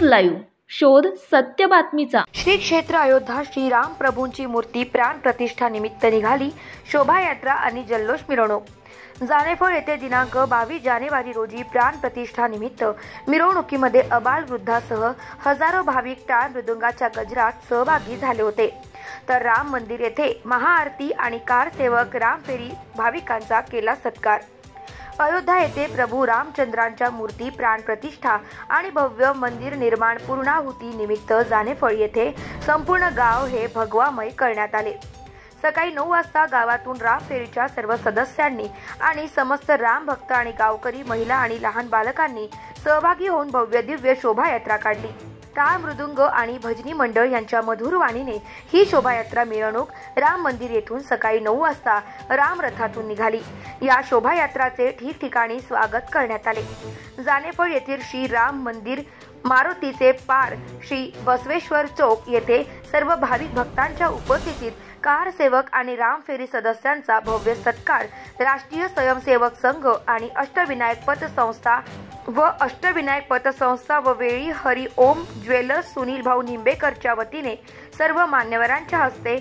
Live शोध सत्य बातमीचा। श्री क्षेत्र अयोध्या श्रीराम प्रभूंची मूर्ती प्राण प्रतिष्ठा निमित्त निघाली शोभायात्रा आणि जल्लोष मिरवणूक। जानेफळ येथे दिनांक 22 जानेवारी रोजी प्राण प्रतिष्ठा निमित्त मिरवणुकीमध्ये अबाल वृद्धासह हजारो भाविक टाळ मृदुंगाच्या गजरात सहभागी झाले होते। तर राम मंदिर येथे महाआरती आणि कार सेवक राम फेरी भाविकांचा केला सत्कार। अयोध्या येथे प्रभू रामचंद्रांच्या मूर्ती प्राण प्रतिष्ठा आणि भव्य मंदिर निर्माण पूर्णाहुती निमित्त जानेफळ येथे संपूर्ण गाव हे भगवामय करण्यात आले। सकाळी 9 वाजता गावातून राम फेरीच्या सर्व सदस्यांनी आणि समस्त राम भक्त आणि गावकरी महिला आणि लहान बालकांनी सहभागी होऊन भव्य दिव्य शोभायात्रा काढली। टाळ मृदुंग आणि भजनी मंडळ यांच्या मधुर वाणीने ही शोभायात्रा मिरवणूक राम मंदिर येथून सकाळी 9 वाजता राम रथातून निघाली। या शोभायात्राचे ठिकठिकाणी स्वागत करण्यात आले। जानेफळ येथील श्री राम मंदिर मारुतीचे पार श्री बसवेश्वर चौक येथे सर्व भाविक भक्तांच्या उपस्थितीत कार सेवक आणि राम फेरी सदस्यांचा भव्य सत्कार राष्ट्रीय स्वयंसेवक संघ आणि अष्टविनायक पतसंस्था व वेळी हरी ओम ज्वेलर्स सुनील भाऊ निंबेकरच्या वतीने सर्व मान्यवरांच्या हस्ते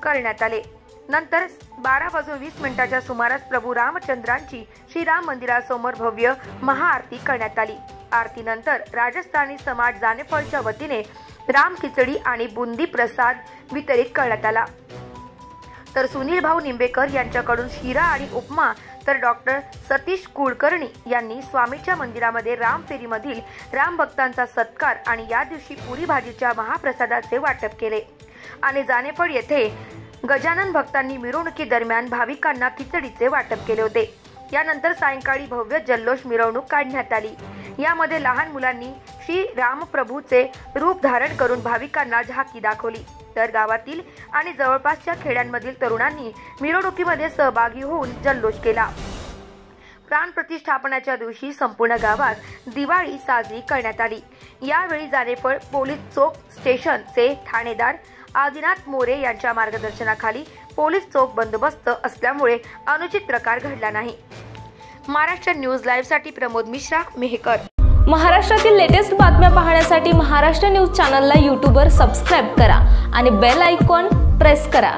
करण्यात आले। नंतर 12:20 सुमारास प्रभू रामचंद्रांची श्रीराम मंदिरासमोर भव्य महाआरती करण्यात आली। आरतीनंतर राजस्थानी समाज जानेफळच्या वतीने राम खिचडी आणि बुंदी प्रसाद वितरित करण्यात आला। तर सुनील भाऊ निंबेकर यांच्याकडून शिरा आणि उपमा, तर डॉक्टर सतीश कुलकर्णी यांनी स्वामीच्या मंदिरामध्ये राम फेरीमधील राम भक्तांचा सत्कार आणि या दिवशी पुरी भाजीच्या महाप्रसादाचे वाटप केले। आणि जानेफळ येथे गजानन भक्तांनी मिरवणुकी दरम्यान भाविकांना खिचडीचे वाटप केले होते। यानंतर सायंकाळी भव्य जल्लोष मिरवणूक काढण्यात आली। यामध्ये लहान मुलांनी श्री रामप्रभूचे रूप धारण करून भाविकांना झाकी दाखवली। तर गावातील आणि जवळपासच्या खेड्यांमधील तरुणांनी मिरवणुकीमध्ये सहभागी होऊन जल्लोष केला। प्राण प्रतिष्ठापनाच्या दिवशी संपूर्ण गावात दिवाळी साजरी करण्यात आली। यावेळी जानेफळ पोलीस चौक स्टेशनचे ठाणेदार आदिनाथ मोरे यांच्या मार्गदर्शनाखाली पोलीस चौक बंदोबस्त असल्यामुळे अनुचित प्रकार घडला नाही। महाराष्ट्र न्यूज लाईव्ह साठी प्रमोद मिश्रा, मेहकर। महाराष्ट्रातील लेटेस्ट बातम्या पाहण्यासाठी महाराष्ट्र न्यूज चॅनलला यूट्यूबवर सबस्क्राइब करा आणि बेल आयकॉन प्रेस करा।